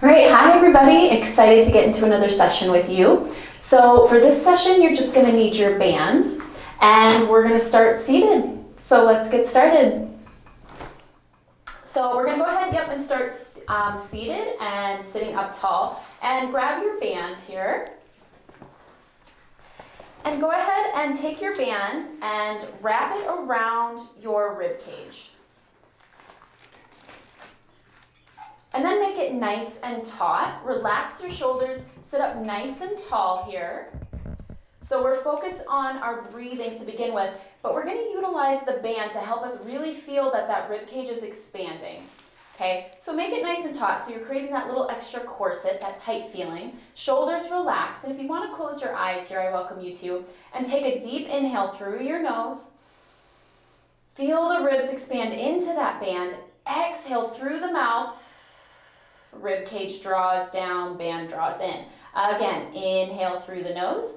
All right, hi everybody. Excited to get into another session with you. So for this session, you're just gonna need your band and we're gonna start seated. So let's get started. So we're gonna go ahead, and start seated and sitting up tall. And grab your band here. And go ahead and take your band and wrap it around your rib cage. And then make it nice and taut. Relax your shoulders, sit up nice and tall here. So we're focused on our breathing to begin with, but we're gonna utilize the band to help us really feel that rib cage is expanding. Okay, so make it nice and taut. So you're creating that little extra corset, that tight feeling. Shoulders relax, and if you wanna close your eyes here, I welcome you to, and take a deep inhale through your nose. Feel the ribs expand into that band. Exhale through the mouth. Rib cage draws down, band draws in. Again, inhale through the nose.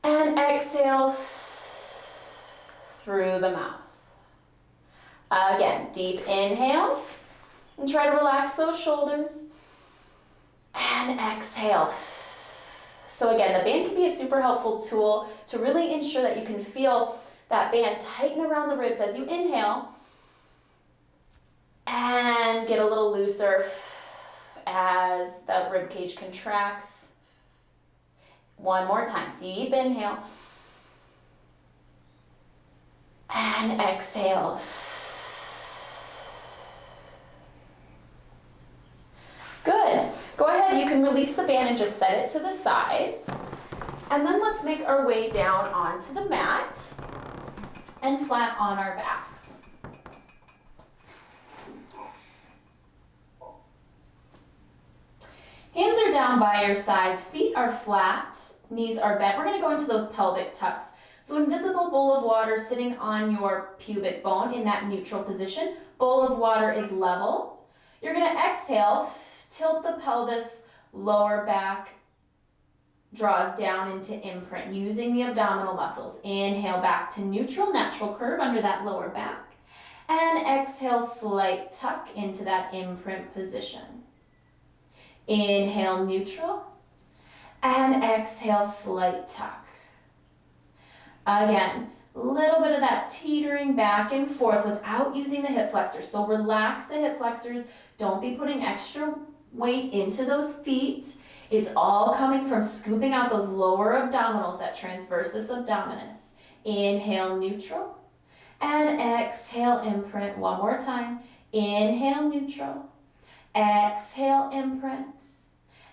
And exhale through the mouth. Again, deep inhale. And try to relax those shoulders. And exhale. So again, the band can be a super helpful tool to really ensure that you can feel that band tighten around the ribs as you inhale. And get a little looser as the rib cage contracts. One more time, deep inhale. And exhale. Good. Go ahead, you can release the band and just set it to the side. And then let's make our way down onto the mat and flat on our backs. Hands are down by your sides, feet are flat, knees are bent. We're gonna go into those pelvic tucks. So invisible bowl of water sitting on your pubic bone in that neutral position. Bowl of water is level. You're gonna exhale, tilt the pelvis, lower back draws down into imprint using the abdominal muscles. Inhale back to neutral, natural curve under that lower back. And exhale, slight tuck into that imprint position. Inhale, neutral, and exhale, slight tuck. Again, a little bit of that teetering back and forth without using the hip flexors. So relax the hip flexors. Don't be putting extra weight into those feet. It's all coming from scooping out those lower abdominals, that transversus abdominis. Inhale, neutral, and exhale, imprint. One more time. Inhale, neutral. Exhale, imprint,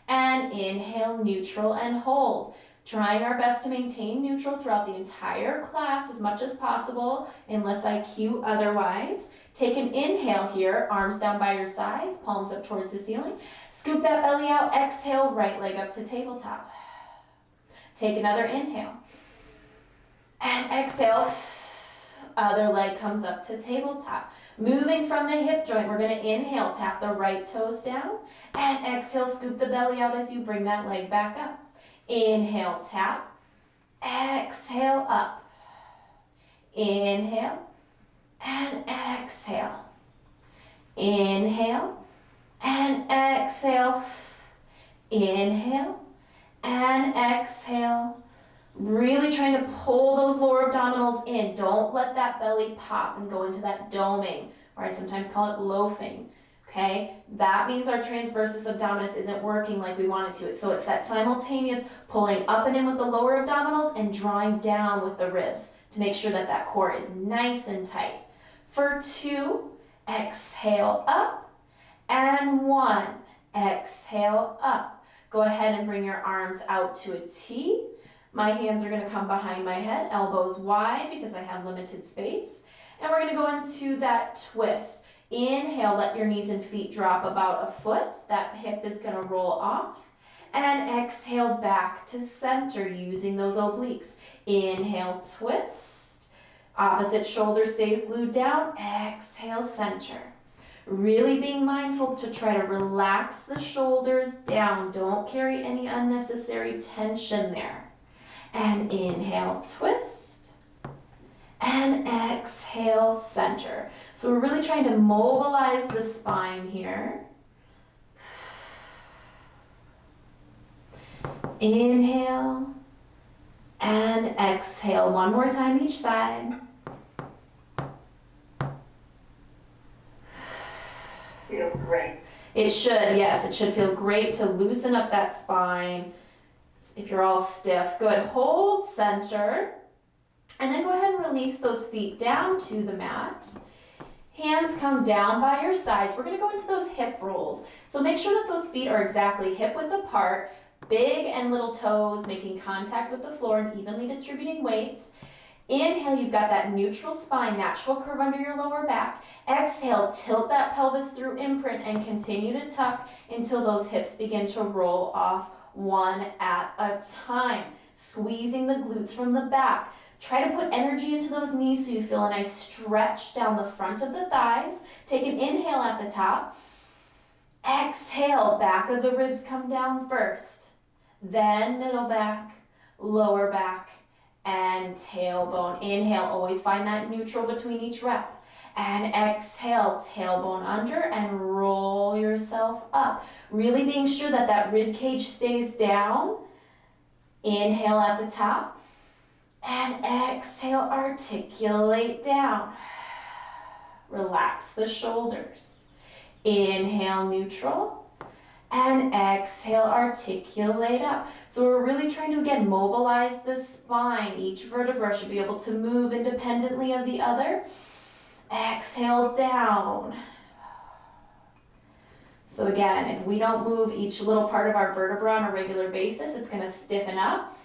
and inhale, neutral, and hold. Trying our best to maintain neutral throughout the entire class as much as possible, unless I cue otherwise. Take an inhale here, arms down by your sides, palms up towards the ceiling. Scoop that belly out, exhale, right leg up to tabletop. Take another inhale. And exhale, other leg comes up to tabletop. Moving from the hip joint, we're gonna inhale, tap the right toes down, and exhale, scoop the belly out as you bring that leg back up. Inhale, tap, exhale, up. Inhale, and exhale. Inhale, and exhale. Inhale, and exhale. Really trying to pull those lower abdominals in. Don't let that belly pop and go into that doming, or I sometimes call it loafing, okay? That means our transversus abdominis isn't working like we want it to. So it's that simultaneous pulling up and in with the lower abdominals and drawing down with the ribs to make sure that that core is nice and tight. For 2, exhale up, and 1, exhale up. Go ahead and bring your arms out to a T. My hands are gonna come behind my head, elbows wide because I have limited space. And we're gonna go into that twist. Inhale, let your knees and feet drop about a foot. That hip is gonna roll off. And exhale back to center using those obliques. Inhale, twist. Opposite shoulder stays glued down. Exhale, center. Really being mindful to try to relax the shoulders down. Don't carry any unnecessary tension there. And inhale, twist. and exhale, center. So we're really trying to mobilize the spine here. Inhale and exhale. One more time each side. Feels great. It should, yes, it should feel great to loosen up that spine. If you're all stiff, good. Hold center. And then go ahead and release those feet down to the mat. Hands come down by your sides. We're going to go into those hip rolls. So make sure that those feet are exactly hip width apart, big and little toes making contact with the floor and evenly distributing weight. Inhale, you've got that neutral spine, natural curve under your lower back. Exhale, tilt that pelvis through imprint and continue to tuck until those hips begin to roll off one at a time. Squeezing the glutes from the back. Try to put energy into those knees so you feel a nice stretch down the front of the thighs. Take an inhale at the top. Exhale, back of the ribs come down first. Then middle back, lower back, and tailbone. Inhale, always find that neutral between each rep. And exhale, tailbone under and roll yourself up. Really being sure that that rib cage stays down. Inhale at the top. And exhale, articulate down. Relax the shoulders. Inhale, neutral. And exhale, articulate up. So we're really trying to, again, mobilize the spine. Each vertebra should be able to move independently of the other. Exhale, down. So again, if we don't move each little part of our vertebra on a regular basis, it's going to stiffen up.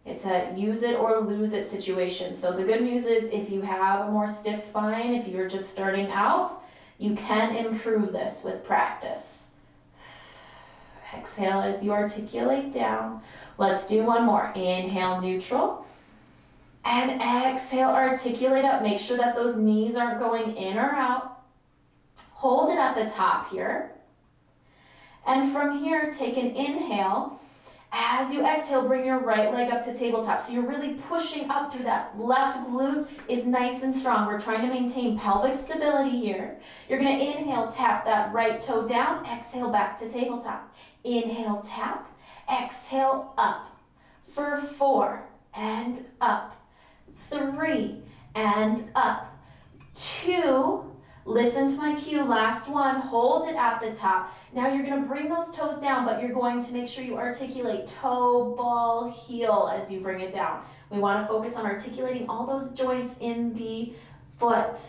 It's a use it or lose it situation. So the good news is if you have a more stiff spine, if you're just starting out, you can improve this with practice. Exhale as you articulate down. Let's do one more. Inhale, neutral. And exhale, articulate up. Make sure that those knees aren't going in or out. Hold it at the top here. And from here, take an inhale. As you exhale, bring your right leg up to tabletop. So you're really pushing up through that left glute is nice and strong. We're trying to maintain pelvic stability here. You're going to inhale, tap that right toe down. Exhale, back to tabletop. Inhale, tap. Exhale, up. For 4 and up. 3 and up. 2. Listen to my cue, last one, hold it at the top. Now you're gonna bring those toes down, but you're going to make sure you articulate toe, ball, heel as you bring it down. We wanna focus on articulating all those joints in the foot.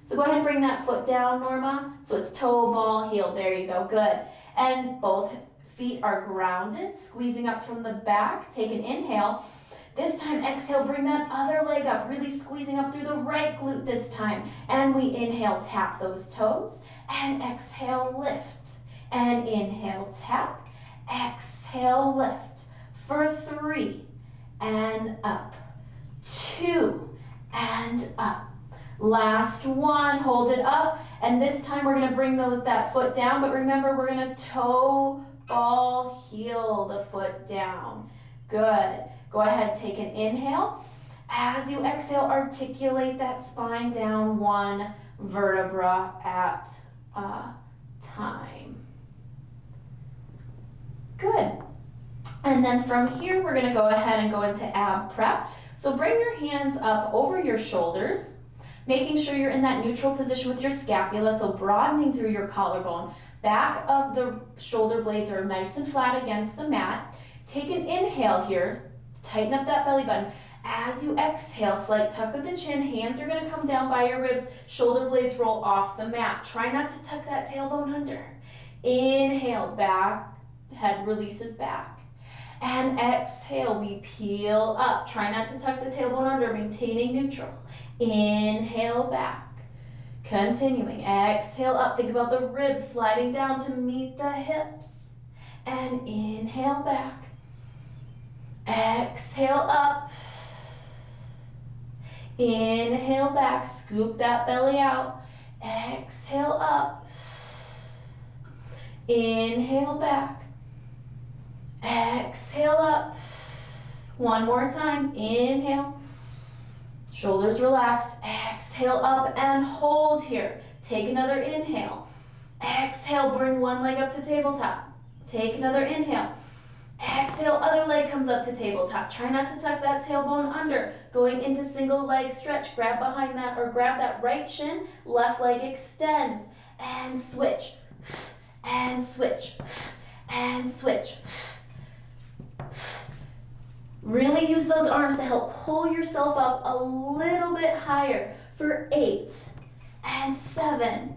So go ahead and bring that foot down, Norma. So it's toe, ball, heel, there you go, good. And both feet are grounded, squeezing up from the back, take an inhale. This time, exhale, bring that other leg up, really squeezing up through the right glute this time. And we inhale, tap those toes, and exhale, lift. And inhale, tap, exhale, lift. For 3, and up. 2, and up. Last one, hold it up. And this time we're gonna bring that foot down, but remember, we're gonna toe, ball, heel the foot down. Good. Go ahead, take an inhale. As you exhale, articulate that spine down one vertebra at a time. Good. And then from here, we're gonna go ahead and go into ab prep. So bring your hands up over your shoulders, making sure you're in that neutral position with your scapula, so broadening through your collarbone. Back of the shoulder blades are nice and flat against the mat. Take an inhale here. Tighten up that belly button. As you exhale, slight tuck of the chin, hands are gonna come down by your ribs, shoulder blades roll off the mat. Try not to tuck that tailbone under. Inhale, back, head releases back. And exhale, we peel up. Try not to tuck the tailbone under, maintaining neutral. Inhale, back. Continuing, exhale up. Think about the ribs sliding down to meet the hips. And inhale, back. Exhale up. Inhale back, scoop that belly out. Exhale up. Inhale back. Exhale up. One more time. Inhale. Shoulders relaxed. Exhale up and hold here. Take another inhale. Exhale, bring one leg up to tabletop. Take another inhale. Exhale, other leg comes up to tabletop. Try not to tuck that tailbone under. Going into single leg stretch. Grab behind that or grab that right shin. Left leg extends. And switch. And switch. And switch. Really use those arms to help pull yourself up a little bit higher for 8 and 7,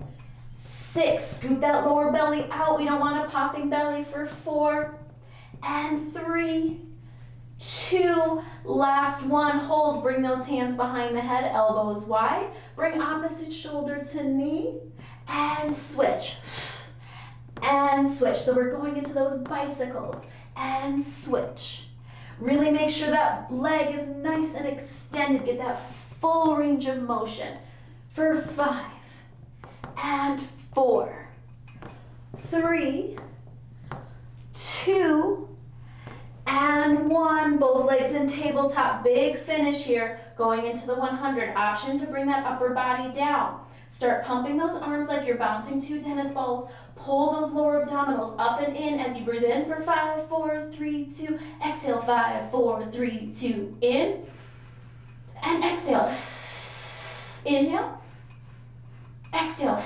6. Scoop that lower belly out. We don't want a popping belly for 4 and 3, 2. Last one. Hold. Bring those hands behind the head, elbows wide. Bring opposite shoulder to knee and switch. And switch. So we're going into those bicycles and switch. Really make sure that leg is nice and extended. Get that full range of motion for 5 and 4, 3, 2, and 1. Both legs in tabletop. Big finish here. Going into the 100. Option to bring that upper body down. Start pumping those arms like you're bouncing 2 tennis balls. Pull those lower abdominals up and in as you breathe in for 5, 4, 3, 2. Exhale, 5, 4, 3, 2. In. And exhale. Inhale. Exhale.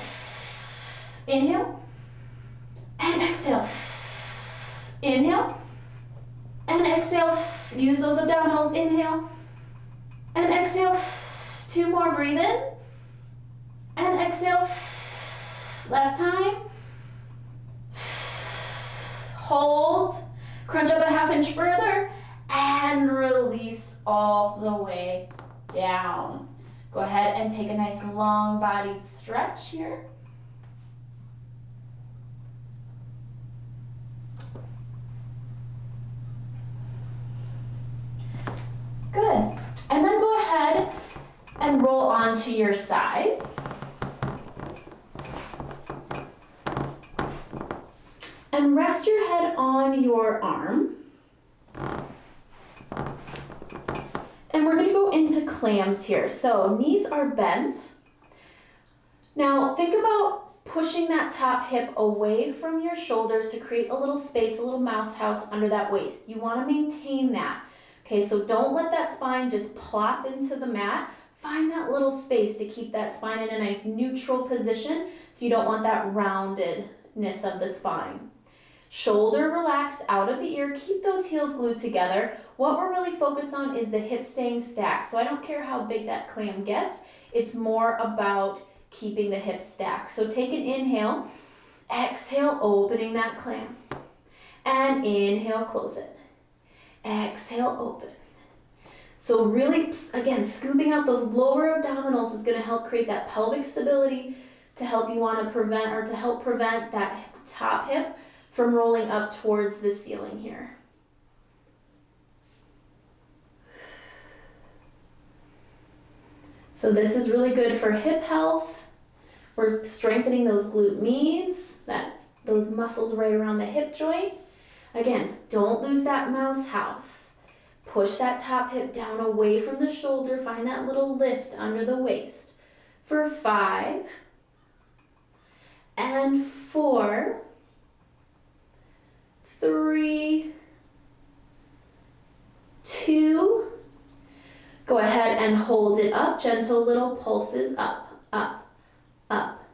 Inhale. And exhale. Inhale. And exhale. Use those abdominals. Inhale. And exhale. 2 more. Breathe in. And exhale. Last time. Hold. Crunch up a ½ inch further. And release all the way down. Go ahead and take a nice long-bodied stretch here. Good. And then go ahead and roll onto your side. And rest your head on your arm. And we're going to go into clams here. So knees are bent. Now think about pushing that top hip away from your shoulder to create a little space, a little mouse house under that waist. You want to maintain that. Okay, so don't let that spine just plop into the mat. Find that little space to keep that spine in a nice neutral position so you don't want that roundedness of the spine. Shoulder relaxed out of the ear. Keep those heels glued together. What we're really focused on is the hips staying stacked. So I don't care how big that clam gets. It's more about keeping the hips stacked. So take an inhale. Exhale, opening that clam. And inhale, close it. Exhale, open. So really, again, scooping out those lower abdominals is going to help create that pelvic stability to help you want to prevent or to help prevent that top hip from rolling up towards the ceiling here. So this is really good for hip health. We're strengthening those glute medes, those muscles right around the hip joint. Again, don't lose that mouse house. Push that top hip down away from the shoulder. Find that little lift under the waist. For 5 and 4, 3, 2. Go ahead and hold it up. Gentle little pulses up, up, up.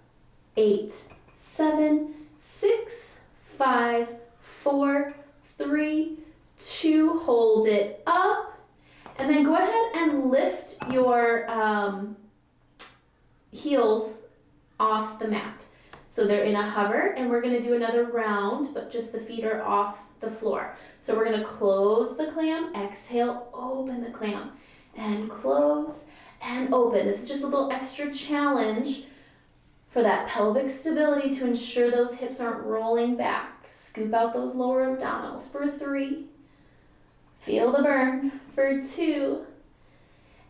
8, 7, 6, 5, 4, 3, 2. Hold it up. And then go ahead and lift your heels off the mat. So they're in a hover, and we're going to do another round, but just the feet are off the floor. So we're going to close the clam, exhale, open the clam, and close and open. This is just a little extra challenge for that pelvic stability to ensure those hips aren't rolling back. Scoop out those lower abdominals for 3. Feel the burn for 2.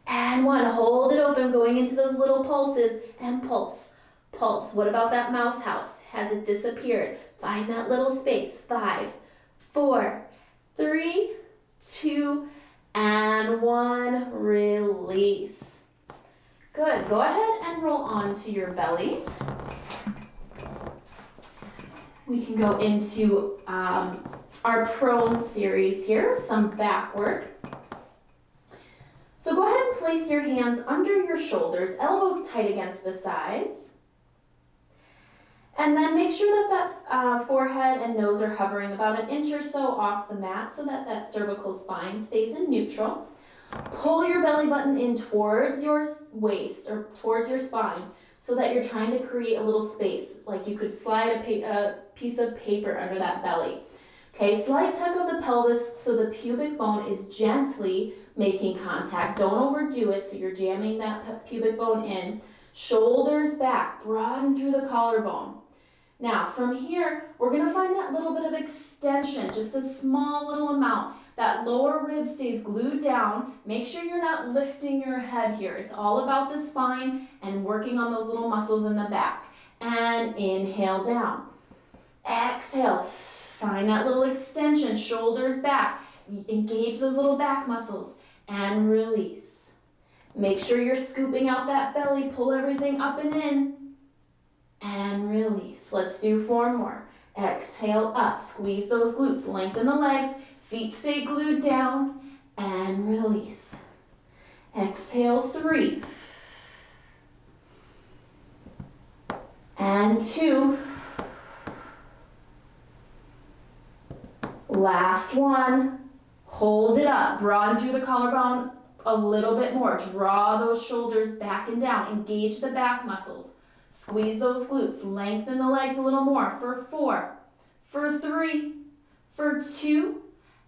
And 1. Hold it open, going into those little pulses, and pulse. Pulse. What about that mouse house? Has it disappeared? Find that little space. 5, 4, 3, 2, and 1, release. Good, go ahead and roll onto your belly. We can go into our prone series here, some back work. So go ahead and place your hands under your shoulders, elbows tight against the sides. And then make sure that forehead and nose are hovering about an inch or so off the mat so that that cervical spine stays in neutral. Pull your belly button in towards your waist or towards your spine so that you're trying to create a little space, like you could slide a piece of paper under that belly. Okay, slight tuck of the pelvis so the pubic bone is gently making contact. Don't overdo it so you're jamming that pubic bone in. Shoulders back, broaden through the collarbone. Now from here, we're gonna find that little bit of extension, just a small little amount. That lower rib stays glued down. Make sure you're not lifting your head here. It's all about the spine and working on those little muscles in the back. And inhale down. Exhale, find that little extension, shoulders back. Engage those little back muscles and release. Make sure you're scooping out that belly, pull everything up and in. And release. Let's do 4 more. Exhale up, squeeze those glutes, lengthen the legs, feet stay glued down, and release. Exhale 3. And 2. Last one. Hold it up, broaden through the collarbone a little bit more. Draw those shoulders back and down, engage the back muscles. Squeeze those glutes, lengthen the legs a little more for 4, for 3, for 2,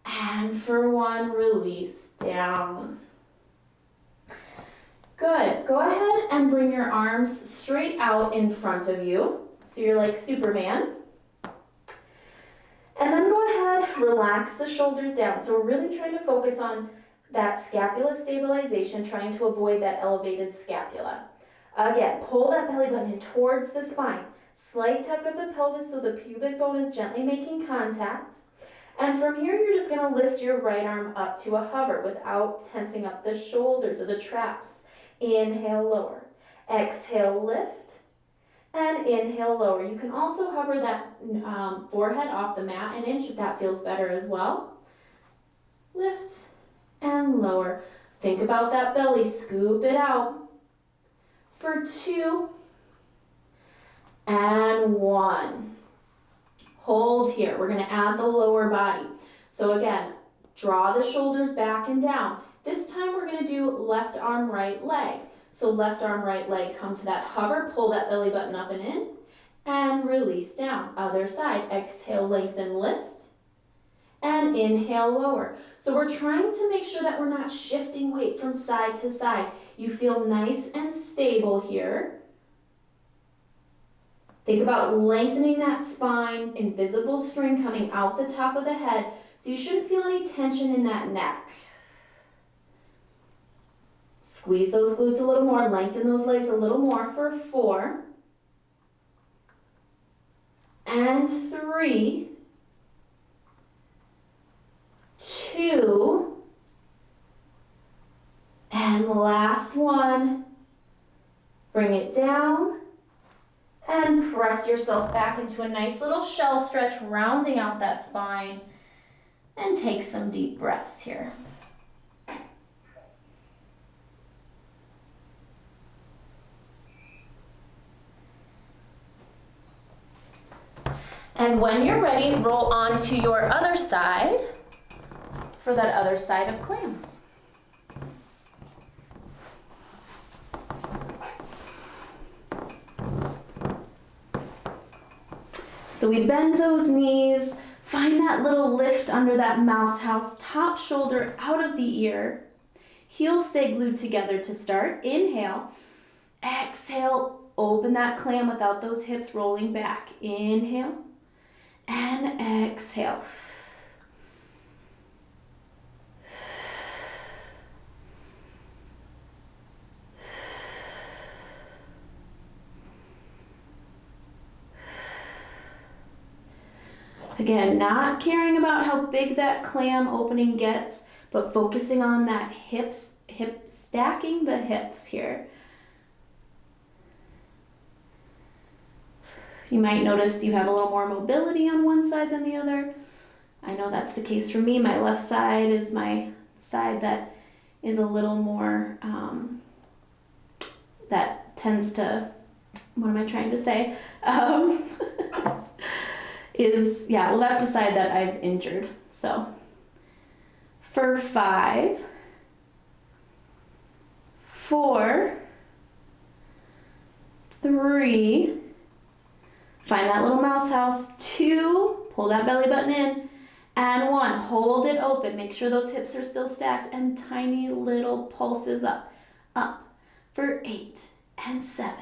and for 1, release down. Good, go ahead and bring your arms straight out in front of you, so you're like Superman. And then go ahead, relax the shoulders down. So we're really trying to focus on that scapula stabilization, trying to avoid that elevated scapula. Again, pull that belly button in towards the spine. Slight tuck of the pelvis so the pubic bone is gently making contact. And from here, you're just gonna lift your right arm up to a hover without tensing up the shoulders or the traps. Inhale, lower. Exhale, lift. And inhale, lower. You can also hover that forehead off the mat an inch if that feels better as well. Lift and lower. Think about that belly, scoop it out. For 2 and 1. Hold here. We're going to add the lower body. So again, draw the shoulders back and down. This time we're going to do left arm, right leg. So left arm, right leg, come to that hover, pull that belly button up and in, and release down. Other side, exhale, lengthen, lift, and inhale, lower. So we're trying to make sure that we're not shifting weight from side to side. You feel nice and stable here. Think about lengthening that spine, invisible string coming out the top of the head, so you shouldn't feel any tension in that neck. Squeeze those glutes a little more, lengthen those legs a little more for 4, and 3, 2, and last one. Bring it down and press yourself back into a nice little shell stretch, rounding out that spine, and take some deep breaths here. And when you're ready, roll on to your other side for that other side of clams. So we bend those knees, find that little lift under that mouse house, top shoulder out of the ear. Heels stay glued together to start. Inhale, exhale, open that clam without those hips rolling back. Inhale and exhale. Again, not caring about how big that clam opening gets, but focusing on that hip stacking the hips here. You might notice you have a little more mobility on one side than the other. I know that's the case for me. My left side is my side that is a little more, that tends to, what am I trying to say? That's the side that I've injured. So for 5, 4, 3, find that little mouse house, 2, pull that belly button in, and 1, hold it open, make sure those hips are still stacked, and tiny little pulses up, for 8 and 7,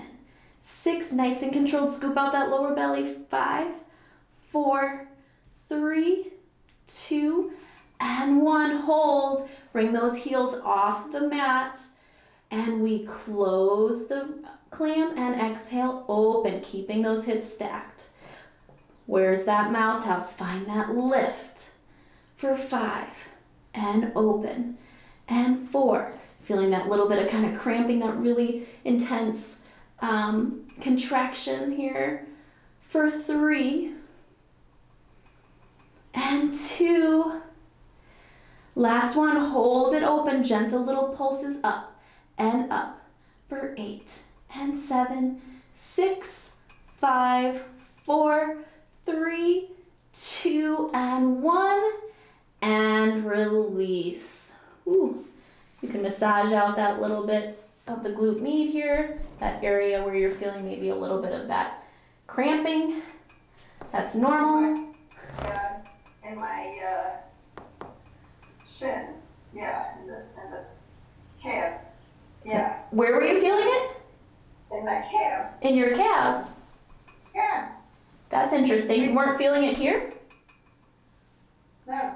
6, nice and controlled, scoop out that lower belly, 5, 4, 3, 2, and 1, hold, bring those heels off the mat, and we close the clam and exhale, open, keeping those hips stacked. Where's that mouse house? Find that lift for 5 and open, and 4, feeling that little bit of kind of cramping, that really intense contraction here for 3 and 2. Last one, hold it open, gentle little pulses up and up for 8 and 7, 6, 5, 4, 3, 2, and 1, and release. Ooh. You can massage out that little bit of the glute med here, that area where you're feeling maybe a little bit of that cramping. That's normal. In my shins, and the calves, Where were you feeling it? in my calf, In your calves. That's interesting. You weren't feeling it here? no.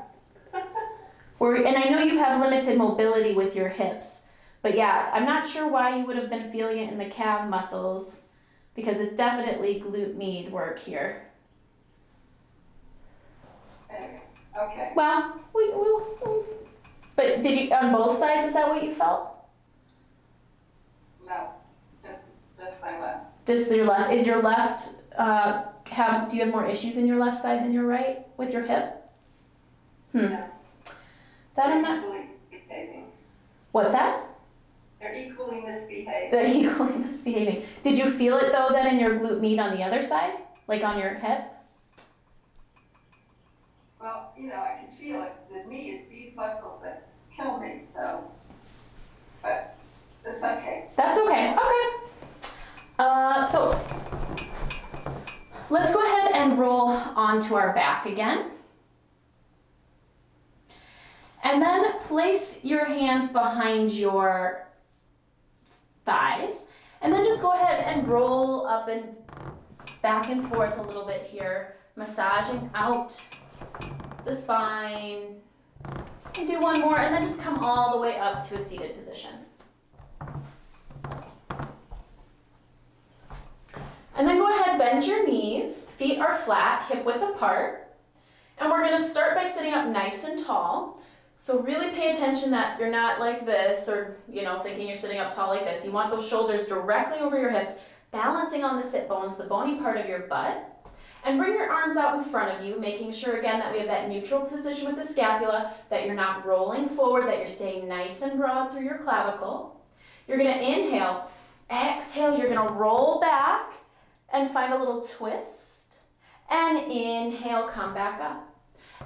And I know you have limited mobility with your hips, but yeah, I'm not sure why you would have been feeling it in the calf muscles, because it's definitely glute med work here. Anyway, okay. Well, but did you, on both sides, is that what you felt? No, just my left. Just your left. Is your left, do you have more issues in your left side than your right with your hip? No. That I'm They're not. equally misbehaving. What's that? They're equally misbehaving. They're equally misbehaving. Did you feel it though then in your glute med on the other side? Like on your hip? Well, I can feel it. With me, it's these muscles that kill me, so, but it's okay. That's okay. Okay. So let's go ahead and roll onto our back again. And then place your hands behind your thighs. And then just go ahead and roll up and back and forth a little bit here, massaging out the spine. And do one more, and then just come all the way up to a seated position. And then go ahead, bend your knees, feet are flat, hip width apart. And we're gonna start by sitting up nice and tall. So really pay attention that you're not like this or, thinking you're sitting up tall like this. You want those shoulders directly over your hips, balancing on the sit bones, the bony part of your butt. And bring your arms out in front of you, making sure again that we have that neutral position with the scapula, that you're not rolling forward, that you're staying nice and broad through your clavicle. You're gonna inhale, exhale, you're gonna roll back and find a little twist. And inhale, come back up.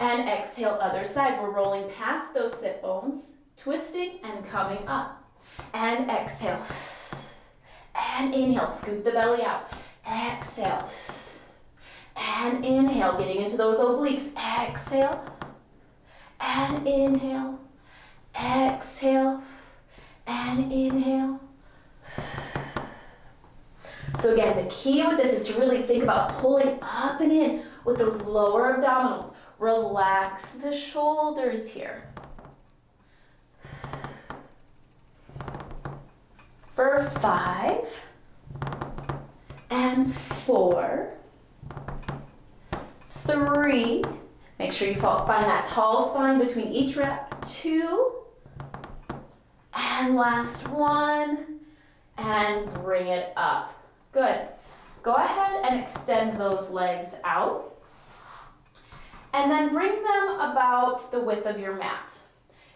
And exhale, other side. We're rolling past those sit bones, twisting and coming up. And exhale. And inhale, scoop the belly out. Exhale. And inhale, getting into those obliques. Exhale. And inhale. Exhale. And inhale. So again, the key with this is to really think about pulling up and in with those lower abdominals. Relax the shoulders here. For 5 and 4, 3, Make sure you find that tall spine between each rep. 2. And last 1. And bring it up. Good. Go ahead and extend those legs out. And then bring them about the width of your mat.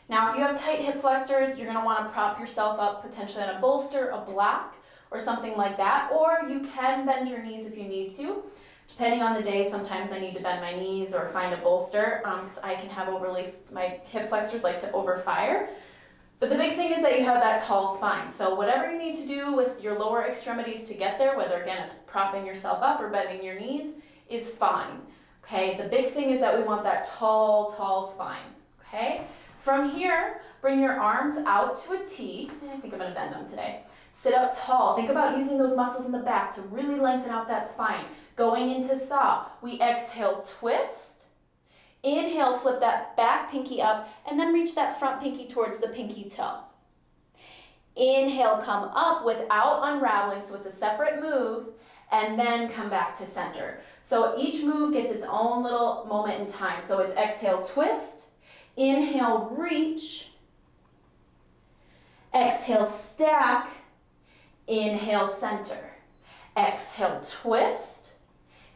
Now, if you have tight hip flexors, you're going to want to prop yourself up potentially on a bolster, a block, or something like that. Or you can bend your knees if you need to. Depending on the day, sometimes I need to bend my knees or find a bolster because I can have my hip flexors like to overfire. But the big thing is that you have that tall spine. So whatever you need to do with your lower extremities to get there, whether again it's propping yourself up or bending your knees, is fine. Okay, the big thing is that we want that tall, tall spine. Okay, from here, bring your arms out to a T. I think I'm gonna bend them today. Sit up tall. Think about using those muscles in the back to really lengthen out that spine. Going into saw, we exhale, twist. Inhale, flip that back pinky up, and then reach that front pinky towards the pinky toe. Inhale, come up without unraveling, so it's a separate move, and then come back to center. So each move gets its own little moment in time. So it's exhale, twist. Inhale, reach. Exhale, stack. Inhale, center. Exhale, twist.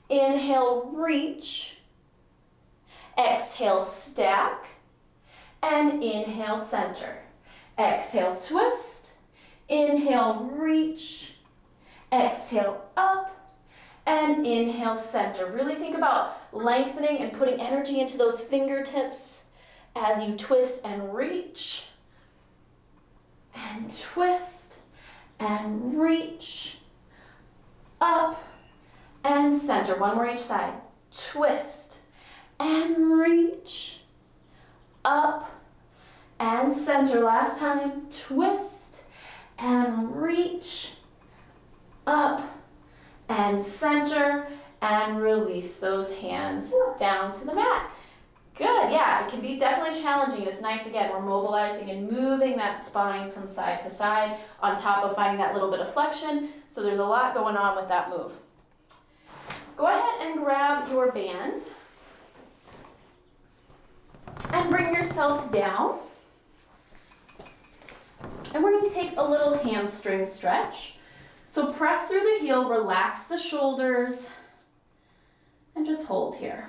Inhale, reach. Exhale, stack. And inhale, center. Exhale, twist. Inhale, reach. Exhale, up. And inhale, center. Really think about lengthening and putting energy into those fingertips as you twist and reach. And twist. And reach. Up. And center. One more each side. Twist. And reach. Up. And center. Last time. Twist. And reach. Up. And center. And release those hands down to the mat. Good, yeah, it can be definitely challenging. It's nice, again, we're mobilizing and moving that spine from side to side on top of finding that little bit of flexion. So there's a lot going on with that move. Go ahead and grab your band and bring yourself down. And we're going to take a little hamstring stretch. So press through the heel, relax the shoulders, and just hold here.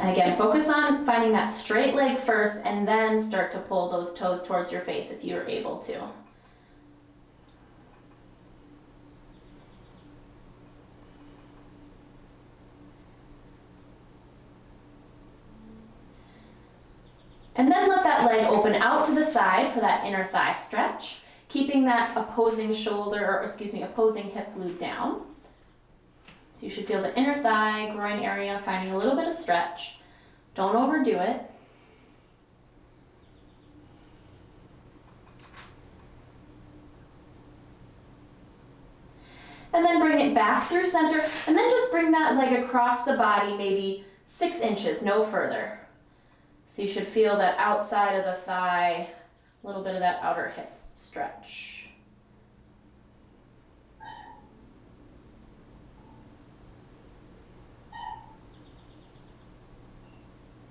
And again, focus on finding that straight leg first and then start to pull those toes towards your face if you're able to. And then let that leg open out to the side for that inner thigh stretch, keeping that opposing hip glute down. So you should feel the inner thigh, groin area, finding a little bit of stretch. Don't overdo it. And then bring it back through center, and then just bring that leg across the body, maybe 6 inches, no further. So you should feel that outside of the thigh, a little bit of that outer hip stretch.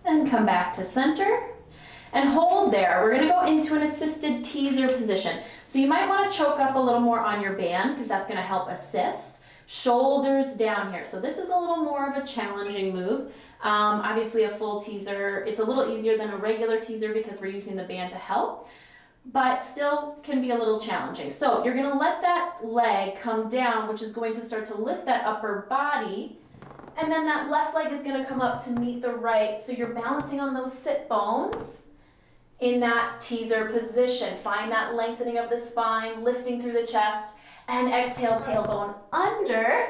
And come back to center and hold there. We're gonna go into an assisted teaser position. So you might wanna choke up a little more on your band because that's gonna help assist. Shoulders down here. So this is a little more of a challenging move. Obviously a full teaser, it's a little easier than a regular teaser because we're using the band to help, but still can be a little challenging. So you're gonna let that leg come down, which is going to start to lift that upper body. And then that left leg is gonna come up to meet the right. So you're balancing on those sit bones in that teaser position. Find that lengthening of the spine, lifting through the chest, and exhale, tailbone under,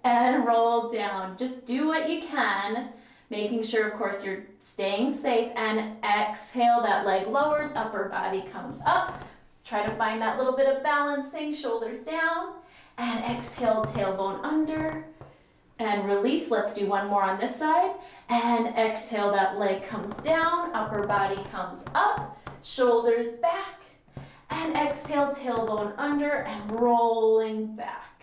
and roll down. Just do what you can, making sure, of course, you're staying safe, and exhale, that leg lowers, upper body comes up. Try to find that little bit of balancing, shoulders down. And exhale, tailbone under, and release. Let's do one more on this side. And exhale, that leg comes down, upper body comes up, shoulders back, And exhale, tailbone under and rolling back.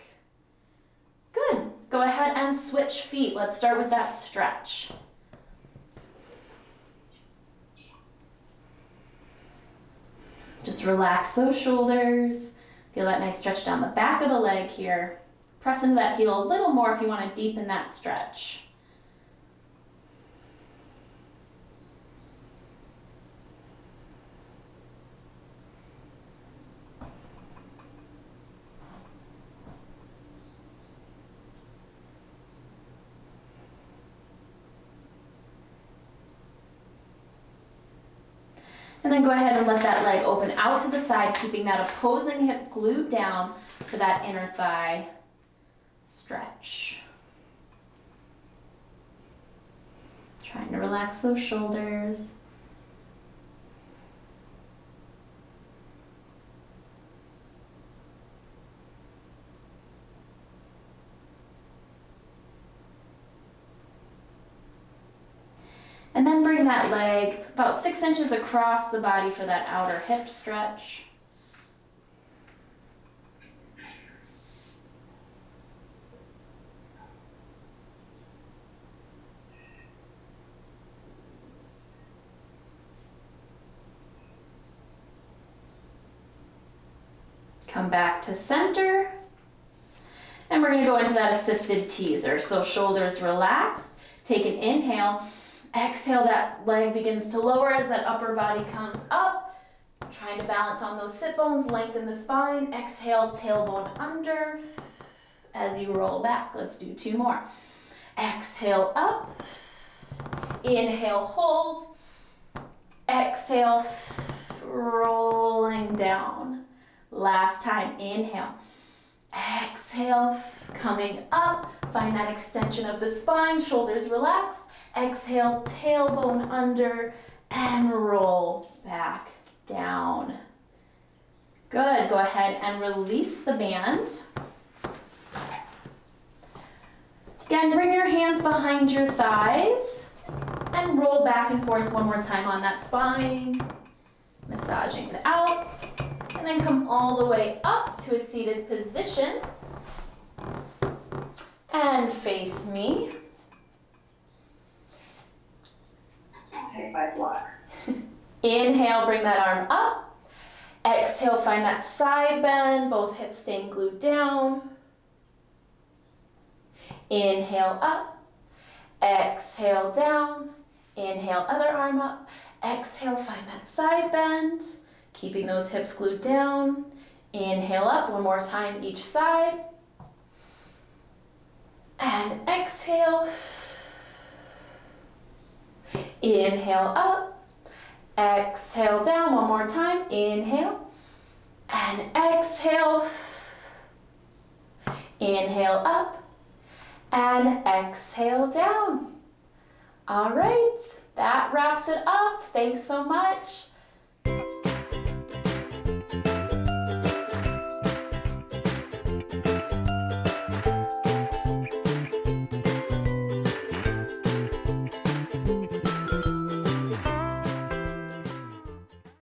Good. Go ahead and switch feet. Let's start with that stretch. Just relax those shoulders. Feel that nice stretch down the back of the leg here. Press into that heel a little more if you want to deepen that stretch. And then go ahead and let that leg open out to the side, keeping that opposing hip glued down for that inner thigh stretch. Trying to relax those shoulders. And then bring that leg about 6 inches across the body for that outer hip stretch. Come back to center. And we're gonna go into that assisted teaser. So shoulders relaxed, take an inhale. Exhale, that leg begins to lower as that upper body comes up. Trying to balance on those sit bones, lengthen the spine. Exhale, tailbone under as you roll back. Let's do 2 more. Exhale up. Inhale, hold. Exhale, rolling down. Last time, inhale. Exhale, coming up. Find that extension of the spine, shoulders relaxed. Exhale, tailbone under, and roll back down. Good, go ahead and release the band. Again, bring your hands behind your thighs and roll back and forth one more time on that spine. Massaging it out, and then come all the way up to a seated position. And face me. Take my block. Inhale, bring that arm up. Exhale, find that side bend, both hips staying glued down. Inhale up. Exhale down. Inhale, other arm up. Exhale, find that side bend, keeping those hips glued down. Inhale up, one more time each side. And exhale. Inhale up, exhale down, one more time, inhale, and exhale, inhale up, and exhale down. All right, that wraps it up. Thanks so much.